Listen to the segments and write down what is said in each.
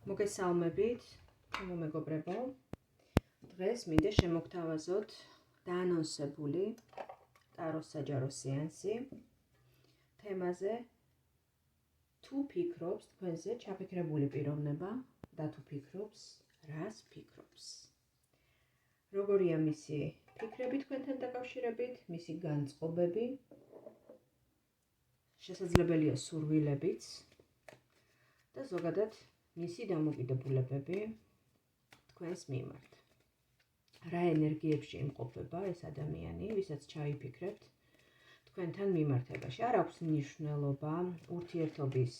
მოგესალმებით, ჩემო მეგობრებო. დღეს მინდა შემოგთავაზოთ დაანონსებული ტაროს საჯარო სეანსი თემაზე თუ ფიქრობს თქვენზე ჩაფიქრებული პიროვნება და თუ ფიქრობს, რას ფიქრობს. როგორია მისი ფიქრები თქვენთან დაკავშირებით, მისი განწყობები, შესაძლებელია სურვილებიც და ზოგადად მისი დამოკიდებულებები თქვენს მიმართ. რა ენერგიებში იმყოფება ეს ადამიანი, ვისაც ჩაიფიქრებთ თქვენთან მიმართებაში. არ აქვს მნიშვნელობა ურთიერთობის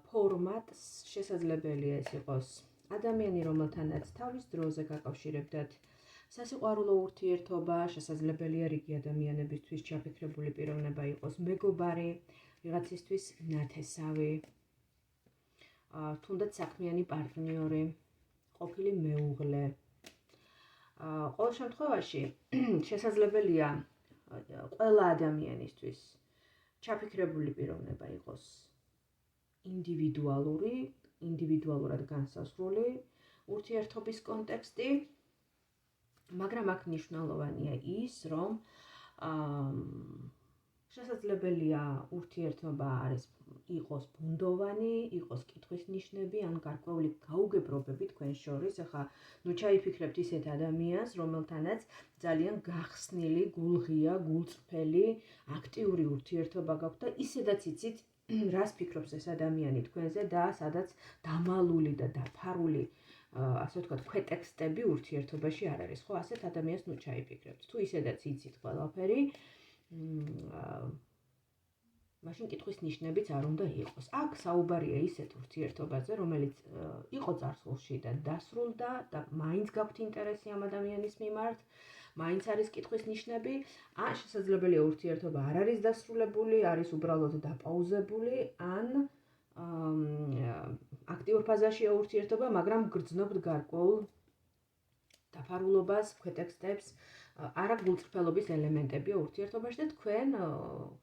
ფორმატს, შესაძლებელია ეს იყოს ადამიანი, რომელთანაც თავის დროზე გაკავშირებდათ სასიყვარულო ურთიერთობა, შესაძლებელია რიგი ადამიანებისთვის ჩაფიქრებული პიროვნება იყოს მეგობარი, ვიღაცისთვის ნათესავი, თუნდაც საქმიანი პარტნიორი, ყოფილი მეუღლე. ყოველ შემთხვევაში შესაძლებელია ყველა ადამიანისთვის ჩაფიქრებული პიროვნება იყოს ინდივიდუალურად განსაზღვრული ურთიერთობის კონტექსტი, მაგრამ აქ მნიშვნელოვანია ის, რომ შესაძლებელია ურთიერთობა იყოს ბუნდოვანი, იყოს კითხვის ნიშნები, ან გარკვეული გაუგებრობები თქვენ შორის. ახლა ჩაიფიქრებთ ისეთ ადამიანს, რომელთანაც ძალიან გახსნილი, გულღია, გულწრფელი, აქტიური ურთიერთობა გაქვთ და ისედაც იცით, რას ფიქრობს ეს ადამიანი თქვენზე და სადაც დამალული და დაფარული, ასე ვთქვათ, ქვეტექსტები ურთიერთობაში არ არის. ხო, ასეთ ადამიანს ჩაიფიქრებთ. თუ ისედაც იცით ყველაფერი, მაშინ კითხვის ნიშნებიც არ უნდა იყოს. აქ საუბარია ისეთ ურთიერთობაზე, რომელიც იყო წარსულში და დასრულდა და მაინც გაქვთ ინტერესი ამ ადამიანის მიმართ, მაინც არის კითხვის ნიშნები, ან შესაძლებელია ურთიერთობა არ არის დასრულებული, არის უბრალოდ დაპაუზებული, ან აქტიურ ფაზაშია ურთიერთობა, მაგრამ გრძნობთ გარკვეულ დაფარულობას, ქვეტექსტებს, არა გულწრფელობის ელემენტებია ურთიერთობაში და თქვენ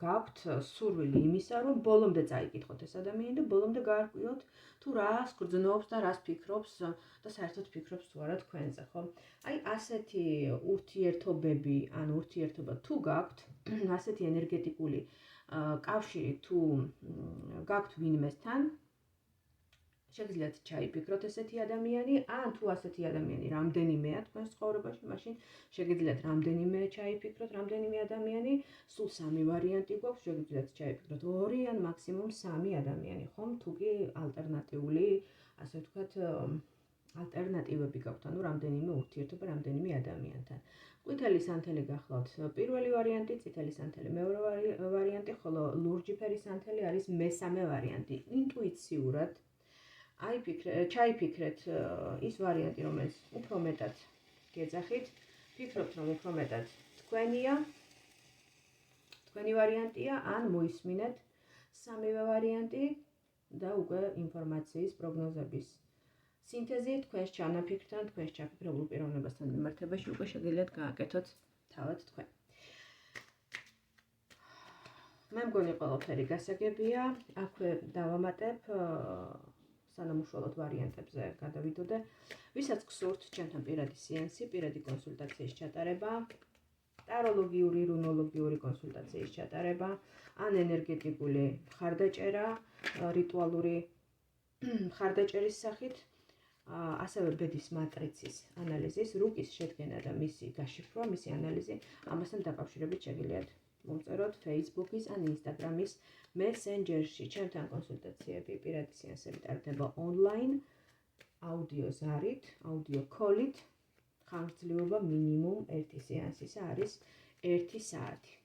გაქვთ სურვილი იმისა, რომ ბოლომდე წაიკითხოთ ეს ადამიანი და ბოლომდე გაარკვიოთ თუ რას გრძნობს და რას ფიქრობს და საერთოდ ფიქრობს თუ არა თქვენზე, ხო? აი ასეთი ურთიერთობები ან ურთიერთობა თუ გაქვთ, ასეთი ენერგეტიკული კავშირი თუ გაქვთ ვინმესთან, შეგიძლიათ ჩაიფიქროთ ესეთი ადამიანი, ან თუ ასეთი ადამიანი რამდენიმეა თქვენს ცხოვრებაში, მაშინ შეგიძლიათ რამდენიმე ჩაიფიქროთ, რამდენიმე ადამიანი, სულ 3 ვარიანტი გვაქვს, შეგიძლიათ ჩაიფიქროთ 2 ან მაქსიმუმ 3 ადამიანი, ხომ? თუ კი ალტერნატიული, ასე ვთქვათ, ალტერნატივები გაქვთ, ანუ რამდენიმე ურთიერთობა რამდენიმე ადამიანთან. ყვითელი სანთელი გახლავთ პირველი ვარიანტი, წითელი სანთელი მეორე ვარიანტი, ხოლო ლურჯი ფერის სანთელი არის მესამე ვარიანტი. ინტუიციურად ჩაიფიქრეთ ის ვარიანტი, რომელიც უფრო მეტად გეძახით, ფიქრობთ, რომ უფრო მეტად თქვენი ვარიანტია, ან მოისმინეთ 3-ვე ვარიანტი და უკვე ინფორმაციის პროგნოზების სინთეზი თქვენს ჩანაფიქრთან, თქვენს ჩაფიქრებულ პიროვნებასთან მიმართებაში უკვე შეგიძლიათ გააკეთოთ თავად თქვენ. მე მგონი ყველაფერი გასაგებია, აქვე დავამატებ სანამ უშუალოდ ვარიანტებზე გადავიდოდე, ვისაც გსურთ ჩემთან პირადი სეანსი, პირადი კონსულტაციის ჩატარება, ტაროლოგიური, რუნოლოგიური კონსულტაციის ჩატარება, ან ენერგეტიკული მხარდაჭერა, რიტუალური მხარდაჭერის სახით, ასევე ბედის მატრიცის ანალიზის, რუკის შედგენა და მისი გაშიფრვა, მისი ანალიზი, ამასთან დაკავშირებით შეგიძლიათ მომწეროთ Facebook-ის ან Instagram-ის მესენჯერში. ჩემთან კონსულტაციები, პირადი სეანსები ტარდება ონლაინ, აუდიო ზარით, აუდიო კოლით, ხანგრძლივობა მინიმუმ 1 სეანსისა არის 1 საათი.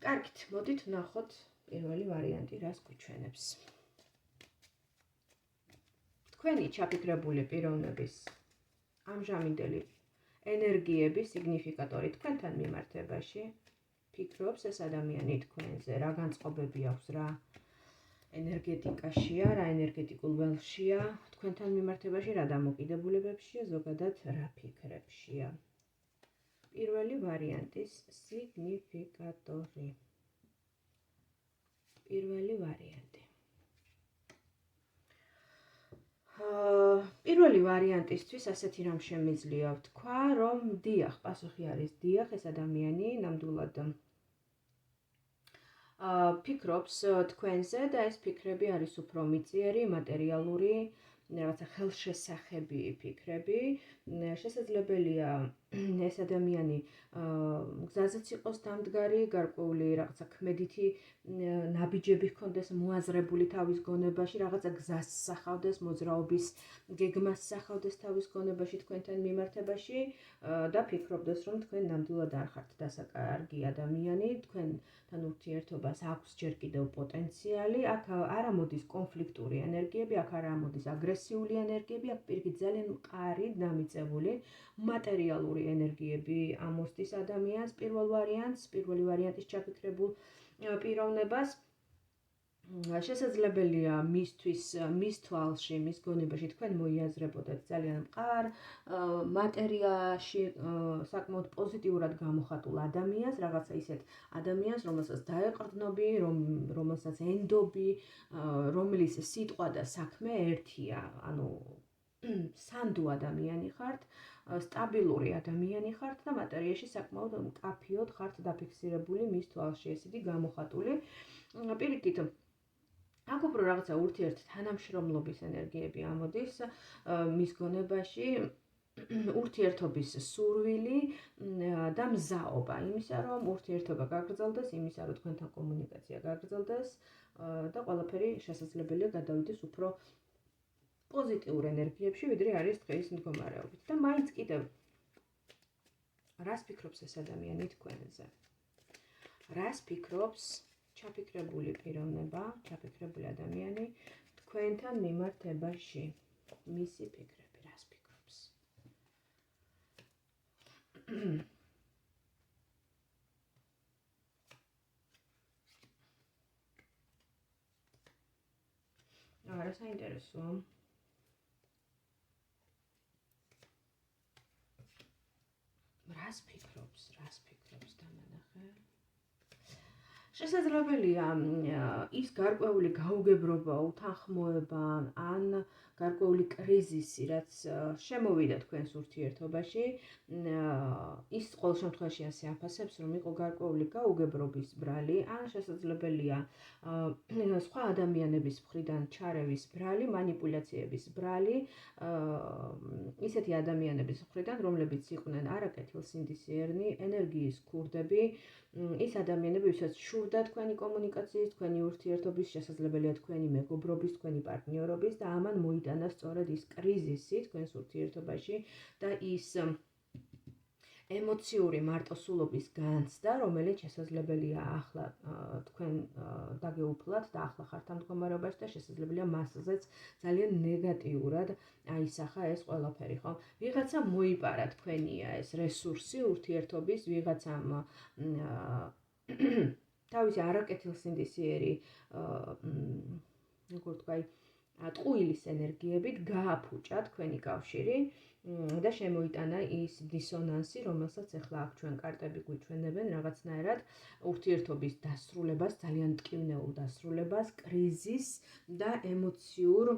კარგით, მოდით ვნახოთ პირველი ვარიანტი, რას გვიჩვენებს. თქვენი ჩაფიქრებული პიროვნების ამჟამინდელი ენერგიები, სიგნიფიკატორი თქვენთან მიმართებაში, ფიქრობს ეს ადამიანი თქვენზე, რა განწყობები აქვს, რა ენერგეტიკაშია, რა ენერგეტიკულ ველშია, თქვენთან მიმართებაში, რა დამოკიდებულებებშია, ზოგადად რა ფიქრებშია. პირველი ვარიანტის სიგნიფიკატორი. პირველი ვარიანტი. პირველი ვარიანტისთვის ასეთი რამ შემიძლია ვთქვა, რომ დიახ, პასუხი არის დიახ, ეს ადამიანი ნამდვილად ფიქრობს თქვენზე და ეს ფიქრები არის უფრო მიწიერი, მატერიალური, რაღაცა ხელშესახები ფიქრები. შესაძლებელია ეს ადამიანი გზაზეც იყოს დამდგარი, გარკვეული რაღაცა ქმედითი ნაბიჯები ჰქონდეს მოაზრებული თავის გონებაში, რაღაცა გზას სახავდეს, მოძრაობის გეგმას სახავდეს თავის გონებაში თქვენთან მიმართებაში და ფიქრობდეს, რომ თქვენ ნამდვილად არ ხართ დასაკარგი ადამიანი, თქვენთან ურთიერთობას აქვს ჯერ კიდევ პოტენციალი, აქ არ ამოდის კონფლიქტური ენერგიები, აქ არ ამოდის აგრესიული ენერგიები, აქ პირიქით ძალიან მყარი, დამიწებული მატერიალური ენერგიები ამოსდის ადამიანს პირველი ვარიანტის ჩაფიქრებულ პიროვნებას. შესაძლებელია მის თვალში, მის გონებაში თქვენ მოიაზრებოდეთ ძალიან მყარ მატერიაში საკმაოდ პოზიტიურად გამოხატულ ადამიანს, რაღაცა ისეთ ადამიანს, რომელსაც დაეყრდნობი, რომელსაც ენდობი, რომლის სიტყვა და საქმე ერთია, ანუ სანდო ადამიანი ხართ, სტაბილური ადამიანი ხართ და მატერიაში საკმაოდ მკაფიოდ ხართ დაფიქსირებული მის თვალში, ესეთი გამოხატული. პირიქით, აქ უფრო რაღაცა ურთიერთ თანამშრომლობის ენერგიები ამოდის მის გონებაში, ურთიერთობის სურვილი და მზაობა იმისა, რომ ურთიერთობა გაგრძელდეს, იმისა, რომ თქვენთან კომუნიკაცია გაგრძელდეს და ყველაფერი შესაძლებელია გადავიდეს უფრო პოზიტიურ ენერგიებში, ვიდრე არის დღის მდგომარეობით. და მაინც კიდევ რას ფიქრობს ეს ადამიანი თქვენზე? რას ფიქრობს ჩაფიქრებული პიროვნება, ჩაფიქრებული ადამიანი თქვენთან მიმართებაში? მისი ფიქრები რას ფიქრობს? არა, საინტერესოა. რას ფიქრობს დამანახე? შესაძლებელია ის გარკვეული გაუგებრობა, უთანხმოება ან გარკვეული კრიზისი, რაც შემოვიდა თქვენს ურთიერთობაში, ის ყოველ შემთხვევაში ასე აფასებს, რომ იყო გარკვეული გაუგებრობის ბრალი, ან შესაძლებელია სხვა ადამიანების მხრიდან ჩარევის ბრალი, манипуляციების ბრალი, ისეთი ადამიანების მხრიდან, რომლებიც იყვნენ არაკეთილსინდისიერნი, ენერგიის ქურდები, ის ადამიანები, ვისაც შურდა თქვენი კომუნიკაციის, თქვენი ურთიერთობის, შესაძლებელია თქვენი მეგობრობის, თქვენი პარტნიორობის და ამან მოიტანა სწორედ ის კრიზისი თქვენს ურთიერთობაში და ის ემოციური მარტოსულობის განცდა, რომელიც შესაძლებელია ახლა თქვენ დაგეუფლათ და ახლა ხართ ამ მდგომარეობაში და შესაძლებელია მასზეც ძალიან ნეგატიურად აისახა ეს ყველაფერი, ხო? ვიღაცა მოიპარა თქვენია ეს რესურსი ურთიერთობის, ვიღაცამ თავისი არაკეთილსინდისიერი, როგორ ვთქვი, ტყუილის ენერგიებით გააფუჭა თქვენი კავშირი და შემოიტანა ის დისონანსი, რომელსაც ახლა აქ ჩვენ კარტები გვიჩვენებენ რაღაცნაირად ურთიერთობის დასრულებას, ძალიან მტკივნეულ დასრულებას, კრიზისს და ემოციურ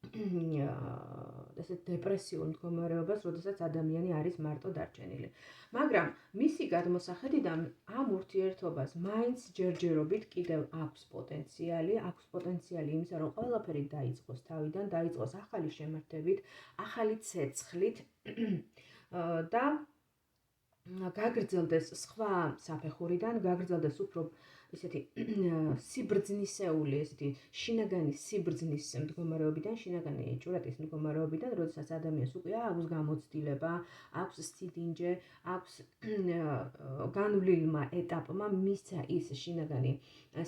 ესეთ დეპრესიულ მდგომარეობას, როდესაც ადამიანი არის მარტო დარჩენილი. მაგრამ მისი გადმოსახედიდან ამ ურთიერთობას მაინც ჯერჯერობით კიდევ აქვს პოტენციალი იმისა, რომ ყველაფერი დაიწყოს თავიდან, დაიწყოს ახალი შემართებით, ახალი ცეცხლით და გაგრძელდეს სხვა საფეხურიდან, გაგრძელდეს უფრო ესეთი სიბრძნისეული, ესეთი შინაგანი სიბრძნის მდგომარეობიდან, შინაგანი ჭურატის მდგომარეობიდან, როდესაც ადამიანს უკვე აქვს გამოცდილება, აქვს სიდინჯე, აქვს განვლილმა ეტაპმა მისცა ის შინაგანი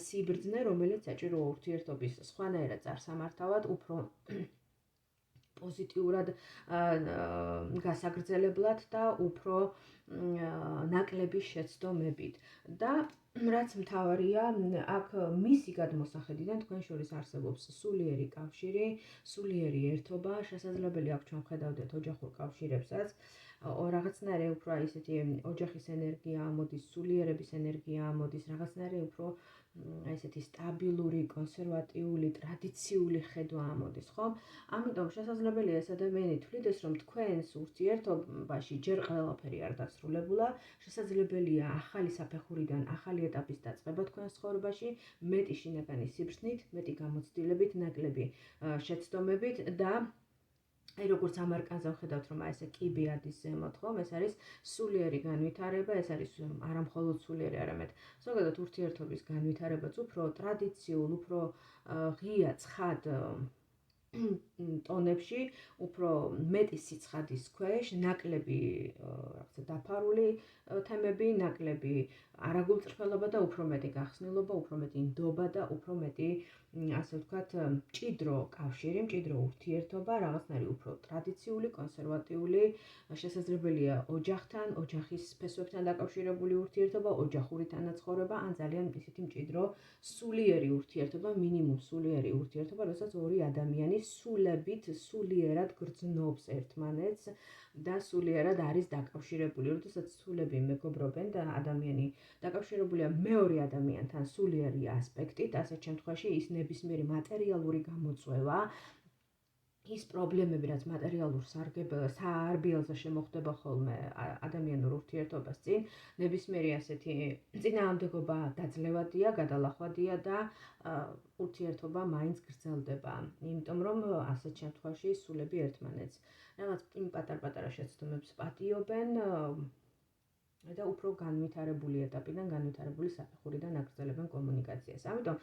სიბრძნე, რომელიც საჭიროა ურთიერთობის სხვანაირად წარსამართავად, უფრო პოზიტიურად გასაგრძელებლად და უფრო ნაკლები შეცდომებით. და რაც მთავარია, აქ მისი გადმოსახედიდან თქვენ შორის არსებობს სულიერი კავშირი, სულიერი ერთობა, შესაძლებელია აქ ჩვენ ვხედავდეთ ოჯახურ კავშირებსაც, რაღაცნაირი უფრო ისეთი ოჯახის ენერგია ამოდის, სულიერების ენერგია ამოდის, რაღაცნაირი უფრო ესეთი სტაბილური, კონსერვატიული, ტრადიციული ხედვა ამოდის, ხო? ამიტომ შესაძლებელია ეს ადამიანი თვლიდეს, რომ თქვენს ურთიერთობაში ჯერ ყველაფერი არ დასრულებულა, შესაძლებელია ახალი საფეხურიდან, ახალი ეტაპის დაწყება თქვენს ცხოვრებაში, მეტი შინაგანი სიბრძნით, მეტი გამოცდილებით, ნაკლები შეცდომებით და აი როგორც ამარკანზე ვხედავთ, რომ ესე კიბე ადის ზემოთ, ხომ? ეს არის სულიერი განვითარება, ეს არის არა მხოლოდ სულიერი, არამედ ზოგადად ურთიერთობის განვითარებაც უფრო ტრადიციულ, უფრო ღია, ცხად ტონებში, უფრო მეტი სიცხადის ქვეშ, ნაკლები რაღაცა დაფარული თემები, ნაკლები არაგულწრფელობა და უფრო მეტი გახსნილობა, უფრო მეტი ნდობა და უფრო მეტი ასე ვთქვათ, მჭიდრო კავშირი, მჭიდრო ურთიერთობა, რაღაცნაირი უფრო ტრადიციული, კონსერვატიული, შესაძლებელია ოჯახთან, ოჯახის ფესვებთან დაკავშირებული ურთიერთობა, ოჯახური თანაცხოვრება, ან ძალიან ისეთი მჭიდრო სულიერი ურთიერთობა, მინიმუმ სულიერი ურთიერთობა, როდესაც ორი ადამიანი სულებით, სულიერად გრძნობს ერთმანეთს და სულიერად არის დაკავშირებული. როდესაც სულები მეგობრობენ და ადამიანი დაკავშირებულია მეორე ადამიანთან სულიერი ასპექტით, ასეთ შემთხვევაში ის ნებისმიერი მატერიალური გამოწვევა, ის პრობლემები, რაც მატერიალურ საარბიელზე შემოხდება ხოლმე ადამიანურ ურთიერთობას წინ, ნებისმიერი ასეთი წინააღმდეგობა დაძლევადია, გადალახვადია და ურთიერთობა მაინც გრძელდება. იმიტომ რომ ასეთ შემთხვევაში სულები ერთმანეთს რაღაც პატარ-პატარა შეცდომებს პატიობენ და უფრო განვითარებული ეტაპიდან, განვითარებული საფეხურიდან აგრძელებენ კომუნიკაციას. ამიტომ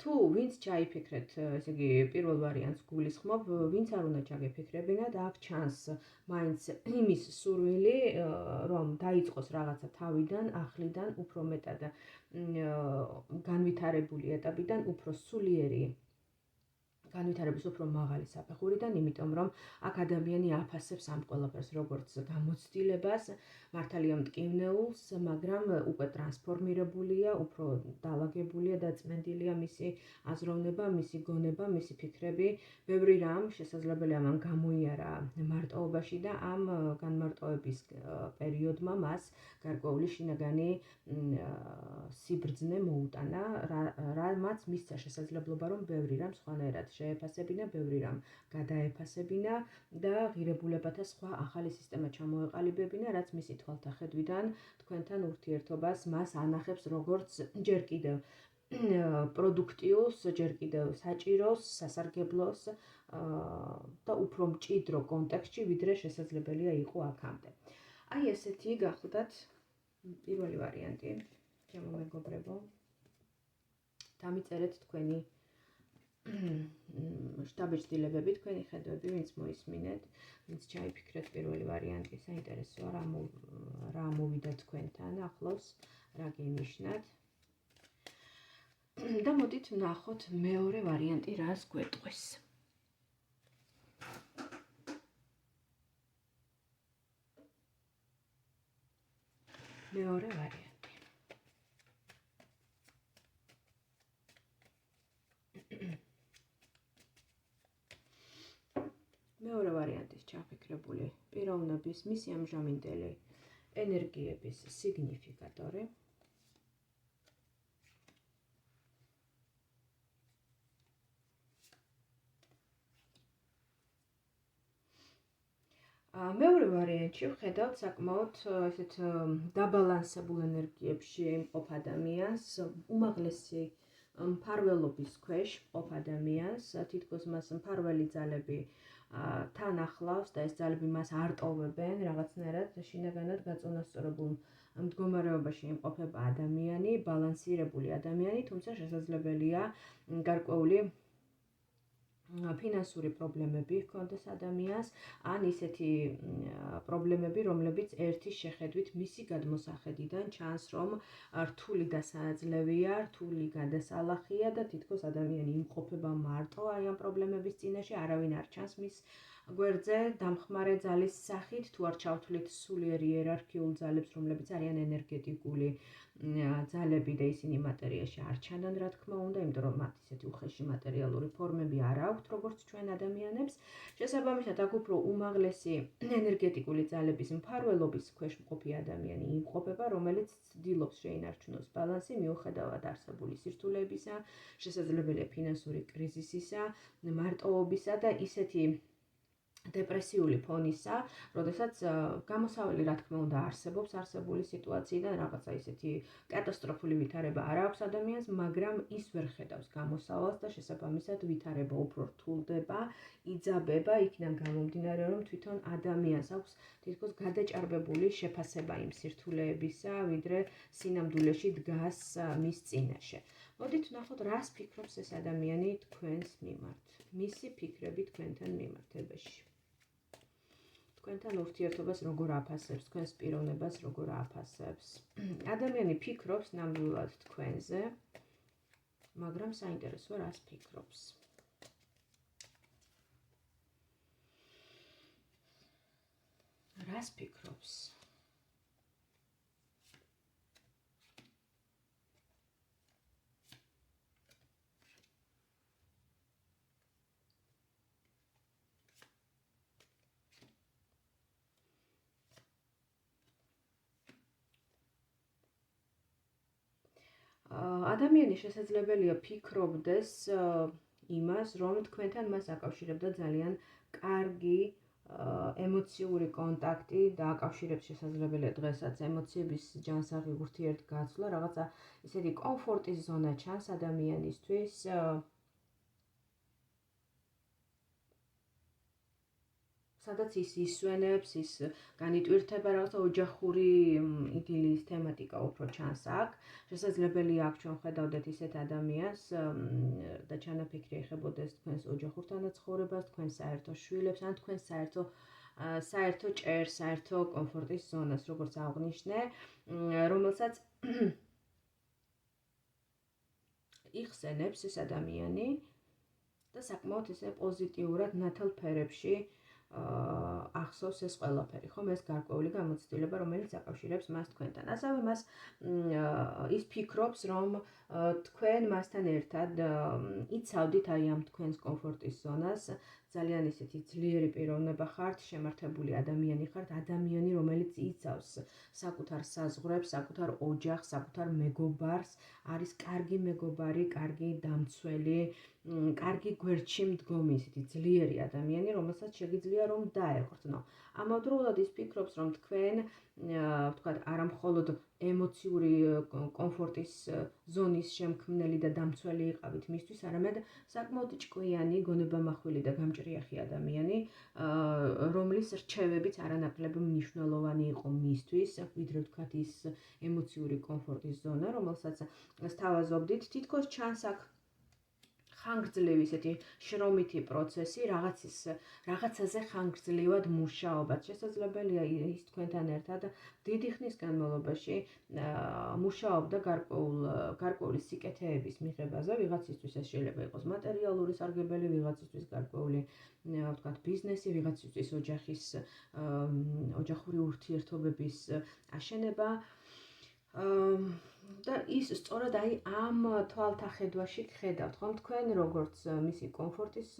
თუ ვინც ჩაიფიქრეთ, ესე იგი პირველ ვარიანტს გულისხმობ, ვინც არ უნდა ჩაგეფიქრებინათ, აქ ჩანს მაინც იმის სურვილი, რომ დაიწყოს რაღაცა თავიდან, ახლიდან, უფრო მეტად განვითარებული ეტაპიდან, უფრო სულიერი განვითარების უფრო მაღალი საფეხურიდან, იმიტომ რომ აქ ადამიანი აფასებს ამ ყველაფერს როგორც გამოცდილებას, მართალია მტკივნეულს, მაგრამ უკვე ტრანსფორმირებულია, უფრო დაალაგებულია და წმენდილია მისი აზროვნება, მისი გონება, მისი ფიქრები, ბევრი რამ შესაძლებელია მან გამოიარა მარტოობაში და ამ განმარტოების პერიოდმა მას გარკვეული შინაგანი სიბრძნე მოუტანა, რამაც მისცა შესაძლებლობა, რომ ბევრი რამ სხვანაირად შეეფასებინა, ბევრი რამ გადაეფასებინა და ღირებულებათა სხვა ახალი სისტემა ჩამოეყალიბებინა, რაც მისი თვალთახედვიდან თქვენთან ურთიერთობას მას ანახებს როგორც ჯერ კიდევ პროდუქტიულს, ჯერ კიდევ საჭიროს, სასარგებლოს და უფრო მჭიდრო კონტექსტში, ვიდრე შესაძლებელია იყო აქამდე. აი ესეთი გახლდათ პირველი ვარიანტი, ჩემო მეგობრებო. დამიწერეთ თქვენი შთაბეჭდილებები, თქვენი ხედვები, ვინც მოისმინეთ, ვინც ჩაიფიქრეთ პირველი ვარიანტი, საინტერესოა რა მოვიდა თქვენთან ახლოს, რა გენიშნათ. და მოდით ვნახოთ მეორე ვარიანტი რას გვეტყვის. მეორე ვარიანტი. მეორე ვარიანტის ჩაფიქრებული პიროვნების მისი ამჟამინდელი ენერგიების სიგნიფიკატორი. მეორე ვარიანტში ვხედავთ საკმაოდ ესეთ დაბალანსებულ ენერგიებში მყოფ ადამიანს, უმაღლესი მფარველობის ქვეშ მყოფ ადამიანს, თითქოს მას მფარველი ძალები თან ახლავს და ეს ძალები მას არ ტოვებენ, რაღაცნაირად შინაგანად გაწონასწორებულ მდგომარეობაში იმყოფება ადამიანი, ბალანსირებული ადამიანი, თუმცა შესაძლებელია გარკვეული ფინანსური პრობლემები ჰქონდეს ადამიანს, ან ისეთი პრობლემები, რომლებიც ერთის შეხედვით მისი გადმოსახედიდან ჩანს, რომ რთული დასაძლევია, რთული გადასალახია და თითქოს ადამიანი იმყოფება მარტო აი ამ პრობლემების წინაშე, არავინ არ ჩანს მის გვერდზე დამხმარე ძალის სახით, თუ არ ჩავთვლით სულიერ იერარქიულ ძალებს, რომლებიც არიან ენერგეტიკული ძალები და ისინი მატერიაში არ ჩანან, რა თქმა უნდა, იმიტომ რომ მათ ისეთი უხეში მატერიალური ფორმები არ აქვთ, როგორც ჩვენ ადამიანებს. შესაბამისად, აქ უფრო უმაღლესი ენერგეტიკული ძალების მფარველობის ქვეშ მყოფი ადამიანი იმყოფება, რომელიც ცდილობს შეინარჩუნოს ბალანსი მიუხედავად არსებული სირთულეებისა, შესაძლებელია ფინანსური კრიზისისა, მარტოობისა და ისეთი დეპრესიული ფონისა, როდესაც გამოსავალი რა თქმა უნდა არსებობს არსებული სიტუაციიდან, რაღაცა ისეთი კატასტროფული ვითარება არ აქვს ადამიანს, მაგრამ ის ვერ ხედავს გამოსავალს და შესაბამისად ვითარება უფრო რთულდება, იძაბება, იქიდან გამომდინარე, რომ თვითონ ადამიანს აქვს თითქოს გადაჭარბებული შეფასება იმ სირთულეებისა, ვიდრე სინამდვილეში დგას მის წინაშე. მოდით ვნახოთ, რას ფიქრობს ეს ადამიანი თქვენს მიმართ, მისი ფიქრები თქვენთან მიმართებაში. თქვენთან ურთიერთობას როგორ აფასებს, თქვენს პიროვნებას როგორ აფასებს. ადამიანი ფიქრობს ნამდვილად თქვენზე, მაგრამ საინტერესოა რას ფიქრობს. რას ფიქრობს? ადამიანი შესაძლებელია ფიქრობდეს იმას, რომ თქვენთან მას აკავშირებდა ძალიან კარგი ემოციური კონტაქტი და აკავშირებს შესაძლებელია დღესაც ემოციების ჯანსაღი ურთიერთგაცვლა, რაღაცა ისეთი კომფორტის ზონა ჩანს ადამიანისთვის, სადაც ის ისვენებს, ის განიტვირთება, რაღაცა ოჯახური იდილის თემატიკა უფრო ჩანს აქ. შესაძლებელია აქ ჩვენ ხედავდეთ ისეთ ადამიანს და ჩანაფიქრი ეხებოდეს თქვენს ოჯახურთან ცხოვრებას, თქვენს საერთო შვილებს, ან თქვენს საერთო ჭერს, საერთო კომფორტის ზონას, როგორც აღვნიშნე, რომელსაც იხსენებს ეს ადამიანი და საკმაოდ ესე პოზიტიურად ნათელ ფერებში ახსოვს ეს ყველაფერი, ხომ, ეს გარკვეული გამოცდილება, რომელიც აკავშირებს მას თქვენთან. ასევე მას ის ფიქრობს, რომ თქვენ მასთან ერთად იცავდით აი ამ თქვენს კომფორტის ზონას, ძალიან ისეთი ძლიერი პიროვნება ხართ, შემართებული ადამიანი ხართ, ადამიანი, რომელიც იცავს საკუთარ საზღვრებს, საკუთარ ოჯახს, საკუთარ მეგობარს, არის კარგი მეგობარი, კარგი დამცველი, კარგი გვერდში მდგომი, ისეთი ძლიერი ადამიანი, რომელსაც შეგიძლია რომ დაეყრდნო. ამავდროულად ის ფიქრობს, რომ თქვენ, ვთქვათ, არა მხოლოდ ემოციური კომფორტის ზონის შემქმნელი და დამცველი იყავით მისთვის, არამედ საკმაოდ ჭკვიანი, გონებამახვილი და გამჭრიახი ადამიანი, რომლის რჩევებიც არანაკლებ მნიშვნელოვანი იყო მისთვის, ვიდრე ვთქვათ ის ემოციური კომფორტის ზონა, რომელსაც სთავაზობდით, თითქოს ჩანს აქ ხანგრძლივი ისეთი შრომითი პროცესი, რაღაცაზე ხანგრძლივად მუშაობაც. შესაძლებელია ის თქვენთან ერთად დიდი ხნის განმავლობაში მუშაობდა გარკვეული სიკეთეების მიღებაზე, ვიღაცისთვის ეს შეიძლება იყოს მატერიალური სარგებელი, ვიღაცისთვის გარკვეული, ვთქვათ, ბიზნესი, ვიღაცისთვის ოჯახური ურთიერთობების აშენება. და ის სწორად აი ამ თვალთახედვაში ხედავთ, ხომ, თქვენ როგორც მისი კომფორტის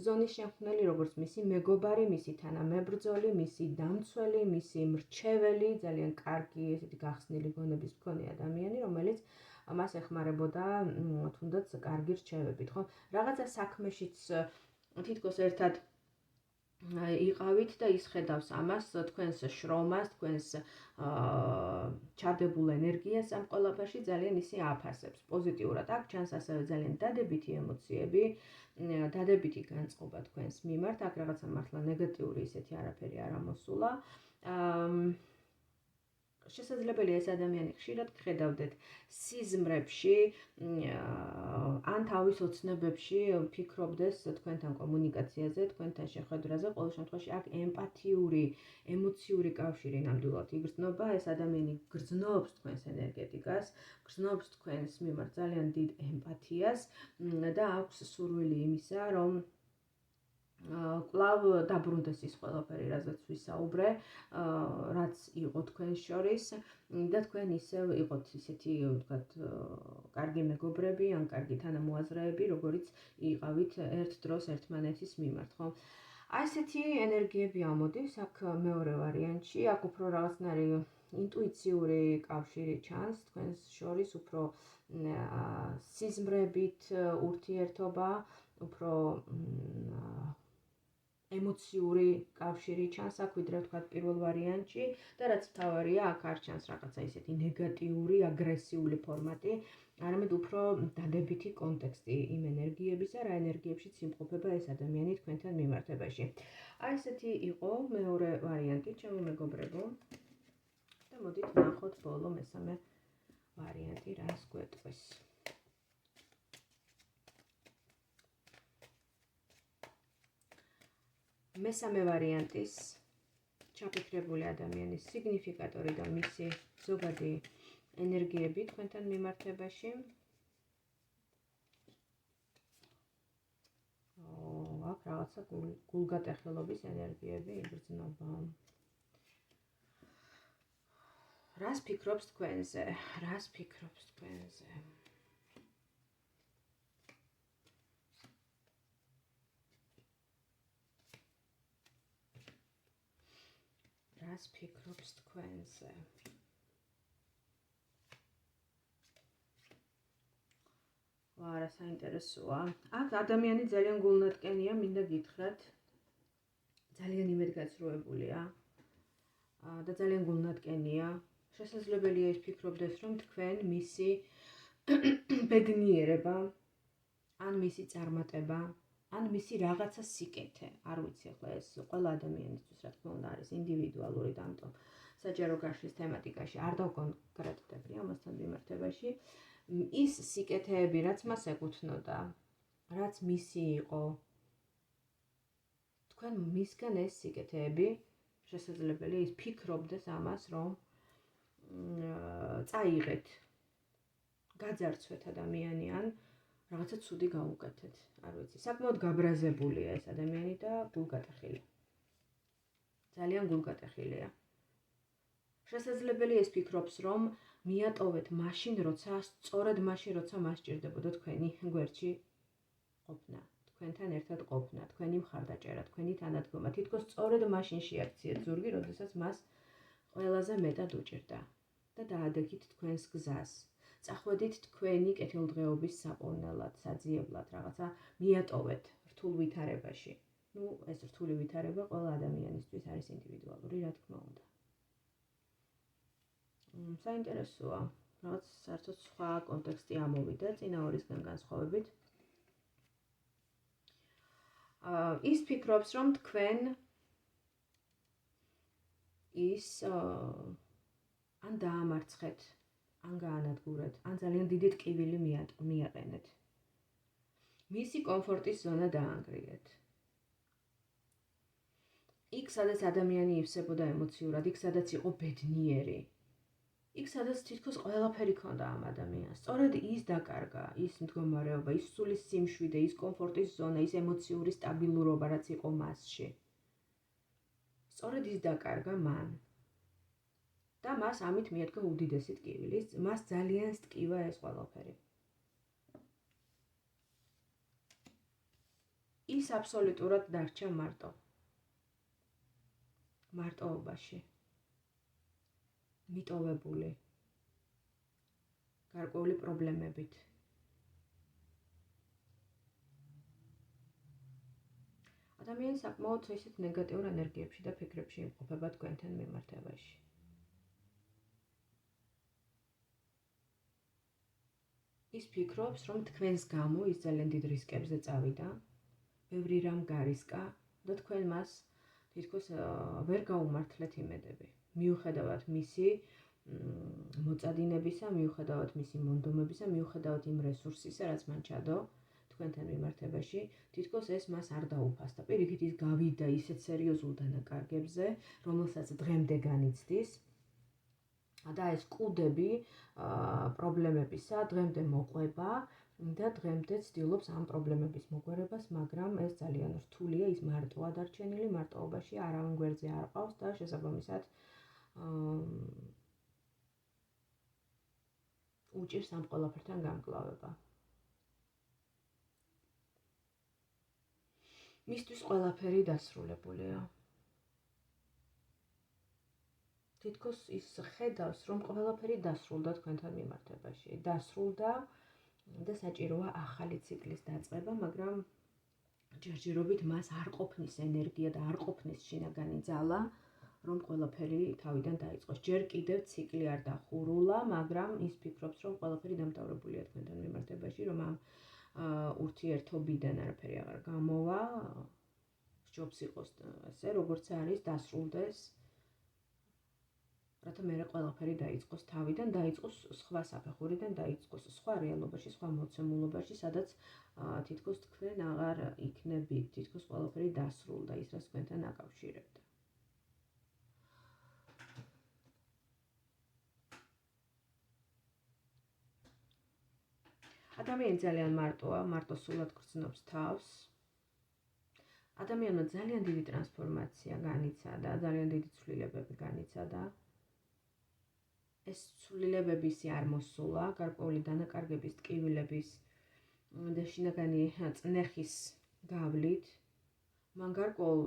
ზონის შემქმნელი, როგორც მისი მეგობარი, მისი თანამებრძოლი, მისი დამცველი, მისი მრჩეველი, ძალიან კარგი ესეთი გახსნილი გონების მქონე ადამიანი, რომელიც მას ეხმარებოდა თუნდაც კარგი რჩევებით, ხო? რაღაცა საქმეშიც თითქოს ერთად იყავით და ის ხედავს ამას, თქვენს შრომას, თქვენს ჩადებულ ენერგიას ამ ყველაფერში ძალიან ისე აფასებს პოზიტიურად. აქ ჩანს ასევე ძალიან დადებითი ემოციები, დადებითი განწყობა თქვენს მიმართ, აქ რაღაცა მართლა ნეგატიური ისეთი არაფერი არ ამოსულა. შესაძლებელია ეს ადამიანი ხშირად გხედავდეთ სიზმრებში, ან თავის ოცნებებში ფიქრობდეს თქვენთან კომუნიკაციაზე, თქვენთან შეხვედრაზე, ყოველ შემთხვევაში აქ ემპათიური, ემოციური კავშირი ნამდვილად იგრძნობა, ეს ადამიანი გრძნობს თქვენს ენერგეტიკას, გრძნობს თქვენს მიმართ ძალიან დიდ ემპათიას და აქვს სურვილი იმისა, რომ კვლავ დაბრუნდეს ის ყველაფერი, რაზეც ვისაუბრე, რაც იყო თქვენს შორის და თქვენ ისევ იყოთ ისეთი, ვთქვათ, კარგი მეგობრები ან კარგი თანამოაზრეები, როგორიც იყავით ერთ დროს ერთმანეთის მიმართ, ხო? აი ესეთი ენერგიები ამოდის აქ მეორე ვარიანტში, აქ უფრო რაღაცნაირი ინტუიციური კავშირი ჩანს თქვენს შორის, უფრო სიზმრებით ურთიერთობა, უფრო ემოციური კავშირი ჩანს აქ ვიდრე ვთქვათ პირველ ვარიანტში და რაც მთავარია, აქ არ ჩანს რაღაცა ისეთი ნეგატიური, აგრესიული ფორმატი, არამედ უფრო დადებითი კონტექსტი იმ ენერგიებისა, რა ენერგიებშიც იმყოფება ეს ადამიანი თქვენთან მიმართებაში. აი ესეთი იყო მეორე ვარიანტი, ჩემო მეგობრებო. და მოდით ნახოთ ბოლო მესამე ვარიანტი რას გვეტყვის. მესამე ვარიანტის ჩაფიქრებული ადამიანის სიგნიფიკატორი და მისი ზოგადი ენერგიები თქვენთან მიმართებაში. აქ რაღაცა გულგატეხილობის ენერგიები იგრძნობა. რას ფიქრობს თქვენზე? რას ფიქრობს თქვენზე? რას ფიქრობს თქვენზე? ვარა, საინტერესოა. აქ ადამიანი ძალიან გულნატკენია, მინდა გითხრათ. ძალიან იმედგაცრუებულია და ძალიან გულნატკენია. შესაძლებელია ის ფიქრობდეს, რომ თქვენ მისი ბედნიერება, ან მისი წარმატება, ან მისი რაღაცა სიკეთე, არ ვიცი ახლა ეს ყველა ადამიანისთვის რა თქმა უნდა არის ინდივიდუალური და ამიტომ საჯარო გაშლის თემატიკაში არ დავკონკრეტდებდი ამასთან მიმართებაში. ის სიკეთეები, რაც მას ეკუთვნოდა, რაც მისი იყო, თქვენ მისგან ეს სიკეთეები შესაძლებელია ის ფიქრობდეს ამას, რომ წაიღეთ, გაძარცვეთ ადამიანი ან რაღაცა ცუდი გაუკეთეთ, არ ვიცი. საკმაოდ გაბრაზებულია ეს ადამიანი და გულგატეხილი. ძალიან გულგატეხილია. შესაძლებელია ის ფიქრობს, რომ მიატოვეთ მაშინ, როცა სწორედ მაშინ, როცა მას სჭირდებოდა თქვენი გვერდში ყოფნა, თქვენთან ერთად ყოფნა, თქვენი მხარდაჭერა, თქვენი თანადგომა. თითქოს სწორედ მაშინ შეაქციეთ ზურგი, როდესაც მას ყველაზე მეტად უჭირდა და დაადგით თქვენს გზას. წახვედით თქვენი კეთილდღეობის საპოვნელად, საძიებლად, რაღაცა მიატოვეთ რთულ ვითარებაში. ეს რთული ვითარება ყველა ადამიანისთვის არის ინდივიდუალური, რა თქმა უნდა. საინტერესოა, რაღაც საერთოდ სხვა კონტექსტი ამოვიდა წინა ორისგან განსხვავებით. ის ფიქრობს, რომ თქვენ ის ან დაამარცხეთ, ან გაანადგურეთ, ან ძალიან დიდი ტკივილი მიაყენეთ. მისი კომფორტის ზონა დაანგრიეთ. იქ, სადაც ადამიანი ივსებოდა ემოციურად, იქ, სადაც იყო ბედნიერი, იქ, სადაც თითქოს ყველაფერი ჰქონდა ამ ადამიანს. სწორედ ის დაკარგა, ის მდგომარეობა, ის სულის სიმშვიდე, ის კომფორტის ზონა, ის ემოციური სტაბილურობა, რაც იყო მასში. სწორედ ის დაკარგა მან. და მას ამით მიადგა უდიდესი ტკივილი. მას ძალიან სტკივა ეს ყველაფერი. ის აბსოლუტურად დარჩა მარტო. მარტოობაში. მიტოვებული. გარკვეული პრობლემებით. ადამიანი საკმაოდ ისეთ ნეგატიურ ენერგიებში და ფიქრებში იმყოფება თქვენთან მიმართებაში. ის ფიქრობს, რომ თქვენს გამო ის ძალიან დიდ რისკებზე წავიდა, ბევრი რამ გარისკა და თქვენ მას თითქოს ვერ გაუმართლეთ იმედები. მიუხედავად მისი მოწადინებისა, მიუხედავად მისი მონდომებისა, მიუხედავად იმ რესურსისა, რაც მან ჩადო თქვენთან მიმართებაში, თითქოს ეს მას არ დაუფასდა. პირიქით ის გავიდა ისეთ სერიოზულ დანაკარგებზე, რომელსაც დღემდე განიცდის. და ეს კუდები პრობლემებისა დღემდე მოყვება, და დღემდე ცდილობს ამ პრობლემების მოგვარებას, მაგრამ ეს ძალიან რთულია, ის მარტოა დარჩენილი, მარტოობაში არავინ გვერდზე არ ყავს და შესაბამისად უჭირს ამ ყველაფერთან გამკლავება. მისთვის ყველაფერი დასრულებულია. თითქოს ის ხედავს, რომ ყველაფერი დასრულდა თქვენთან მიმართებაში. დასრულდა და საჭიროა ახალი ციკლის დაწყება, მაგრამ ჯერჯერობით მას არ ყოფნის ენერგია და არ ყოფნის შინაგანი ძალა, რომ ყველაფერი თავიდან დაიწყოს. ჯერ კიდევ ციკლი არ დახურულა, მაგრამ ის ფიქრობს, რომ ყველაფერი დამთავრებულია თქვენთან მიმართებაში, რომ ამ ურთიერთობიდან არაფერი აღარ გამოვა, სჯობს იყოს ასე, როგორც არის, დასრულდეს. რათა მერე ყველაფერი დაიწყოს თავიდან, დაიწყოს სხვა საფეხურიდან, დაიწყოს სხვა რეალობაში, სხვა მოცემულობაში, სადაც თითქოს თქვენ აღარ იქნებით, თითქოს ყველაფერი დასრულდა, ის რაც თქვენთან აკავშირებდა. ადამიანი ძალიან მარტოა, მარტოსულად გრძნობს თავს. ადამიანმა ძალიან დიდი ტრანსფორმაცია განიცადა, ძალიან დიდი ცვლილებები განიცადა. ეს ცვლილებები ისე არ მოსულა, გარკვეული დანაკარგების, ტკივილების და შინაგანი წნეხის გავლით. მან გარკვეულ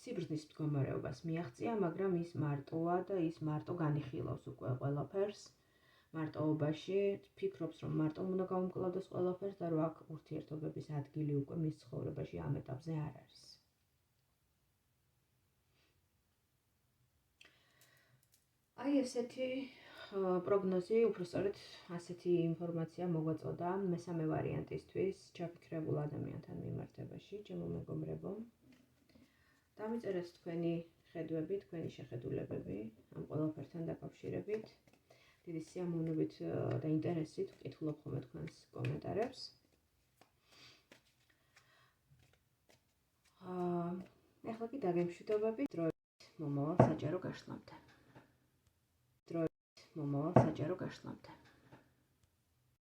სიბრძნის მდგომარეობას მიაღწია, მაგრამ ის მარტოა და ის მარტო განიხილავს უკვე ყველაფერს. მარტოობაში ფიქრობს, რომ მარტომ უნდა გაუმკლავდეს ყველაფერს და რომ აქ ურთიერთობების ადგილი უკვე მის ცხოვრებაში ამ ეტაპზე არ არის. აი ესეთი პროგნოზი, უბრალოდ ასეთი ინფორმაცია მოგვაწოდა მესამე ვარიანტისთვის ჩაფიქრებულ ადამიანთან მიმართებაში, ჩემო მეგობრებო. დამიწერეთ თქვენი ხედვები, თქვენი შეხედულებები ამ ყველაფერთან დაკავშირებით. დიდი სიამოვნებით და ინტერესით ვკითხულობ ხოლმე თქვენს კომენტარებს. ეხლა კი დაგემშვიდობებით, დროებით მომავალ საჯარო გაშლამდე.